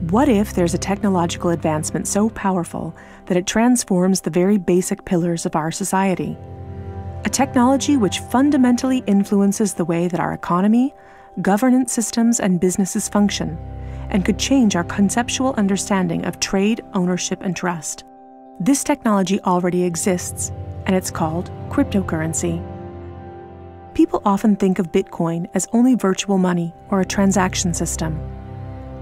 What if there's a technological advancement so powerful that it transforms the very basic pillars of our society? A technology which fundamentally influences the way that our economy, governance systems, and businesses function, and could change our conceptual understanding of trade, ownership, and trust. This technology already exists, and it's called cryptocurrency. People often think of Bitcoin as only virtual money or a transaction system.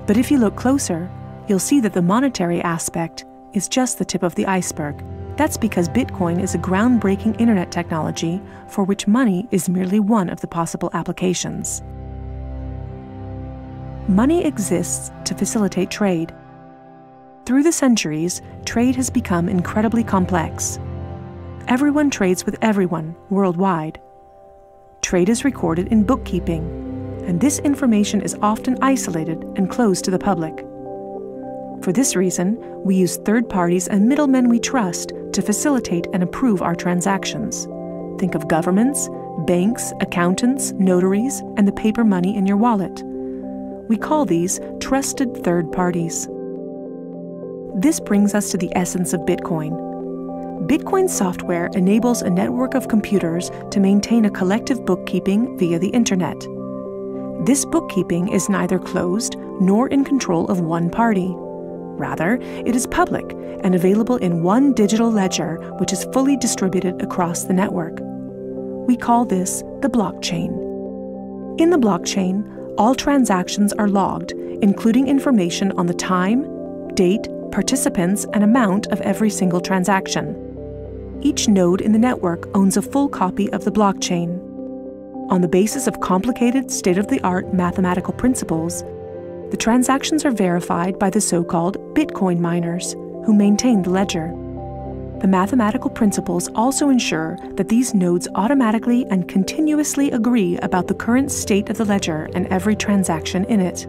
But if you look closer, you'll see that the monetary aspect is just the tip of the iceberg. That's because Bitcoin is a groundbreaking internet technology for which money is merely one of the possible applications. Money exists to facilitate trade. Through the centuries, trade has become incredibly complex. Everyone trades with everyone worldwide. Trade is recorded in bookkeeping, and this information is often isolated and closed to the public. For this reason, we use third parties and middlemen we trust to facilitate and approve our transactions. Think of governments, banks, accountants, notaries, and the paper money in your wallet. We call these trusted third parties. This brings us to the essence of Bitcoin. Bitcoin software enables a network of computers to maintain a collective bookkeeping via the internet. This bookkeeping is neither closed nor in control of one party. Rather, it is public and available in one digital ledger which is fully distributed across the network. We call this the blockchain. In the blockchain, all transactions are logged, including information on the time, date, participants, and amount of every single transaction. Each node in the network owns a full copy of the blockchain. On the basis of complicated, state-of-the-art mathematical principles, the transactions are verified by the so-called Bitcoin miners, who maintain the ledger. The mathematical principles also ensure that these nodes automatically and continuously agree about the current state of the ledger and every transaction in it.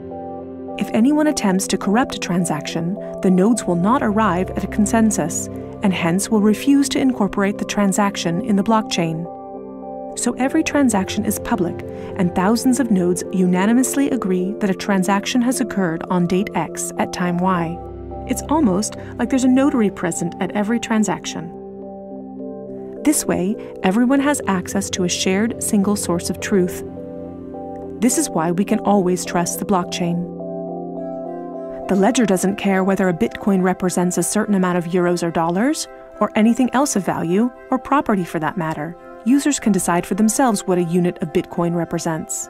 If anyone attempts to corrupt a transaction, the nodes will not arrive at a consensus, and hence will refuse to incorporate the transaction in the blockchain. So every transaction is public, and thousands of nodes unanimously agree that a transaction has occurred on date X at time Y. It's almost like there's a notary present at every transaction. This way, everyone has access to a shared single source of truth. This is why we can always trust the blockchain. The ledger doesn't care whether a Bitcoin represents a certain amount of euros or dollars, or anything else of value, or property for that matter. Users can decide for themselves what a unit of Bitcoin represents.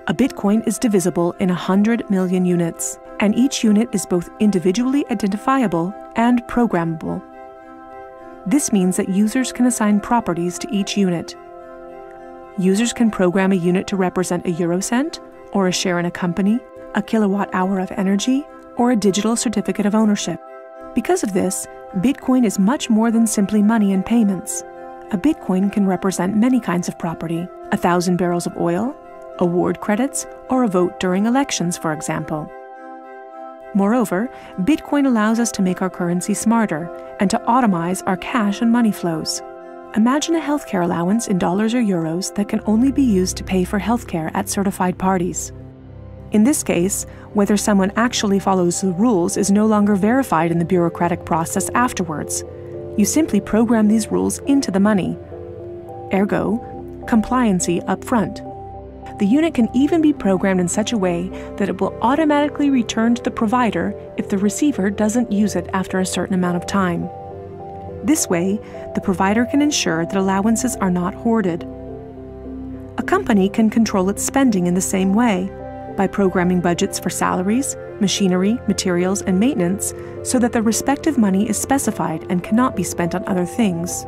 A Bitcoin is divisible in 100 million units, and each unit is both individually identifiable and programmable. This means that users can assign properties to each unit. Users can program a unit to represent a eurocent, or a share in a company, a kilowatt-hour of energy, or a digital certificate of ownership. Because of this, Bitcoin is much more than simply money and payments. A Bitcoin can represent many kinds of property: 1,000 barrels of oil, award credits, or a vote during elections, for example. Moreover, Bitcoin allows us to make our currency smarter and to automize our cash and money flows. Imagine a healthcare allowance in dollars or euros that can only be used to pay for healthcare at certified parties. In this case, whether someone actually follows the rules is no longer verified in the bureaucratic process afterwards. You simply program these rules into the money. Ergo, compliancy up front. The unit can even be programmed in such a way that it will automatically return to the provider if the receiver doesn't use it after a certain amount of time. This way, the provider can ensure that allowances are not hoarded. A company can control its spending in the same way, by programming budgets for salaries, machinery, materials, and maintenance so that the respective money is specified and cannot be spent on other things.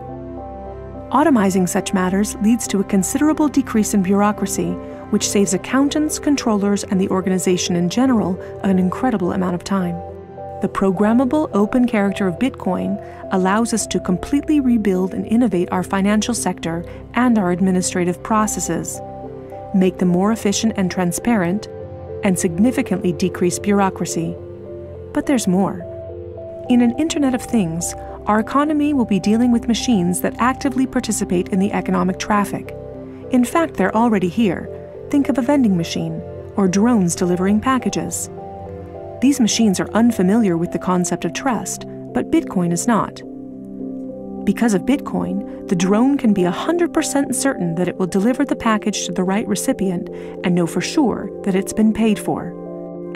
Automizing such matters leads to a considerable decrease in bureaucracy, which saves accountants, controllers, and the organization in general an incredible amount of time. The programmable open character of Bitcoin allows us to completely rebuild and innovate our financial sector and our administrative processes, make them more efficient and transparent, and significantly decrease bureaucracy. But there's more. In an Internet of Things, our economy will be dealing with machines that actively participate in the economic traffic. In fact, they're already here. Think of a vending machine, or drones delivering packages. These machines are unfamiliar with the concept of trust, but Bitcoin is not. Because of Bitcoin, the drone can be 100% certain that it will deliver the package to the right recipient and know for sure that it's been paid for.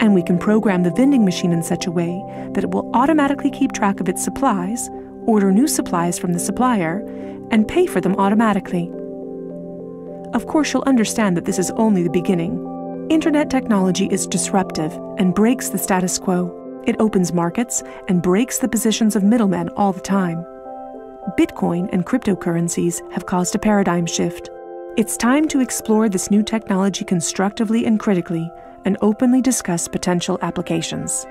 And we can program the vending machine in such a way that it will automatically keep track of its supplies, order new supplies from the supplier, and pay for them automatically. Of course, you'll understand that this is only the beginning. Internet technology is disruptive and breaks the status quo. It opens markets and breaks the positions of middlemen all the time. Bitcoin and cryptocurrencies have caused a paradigm shift. It's time to explore this new technology constructively and critically, and openly discuss potential applications.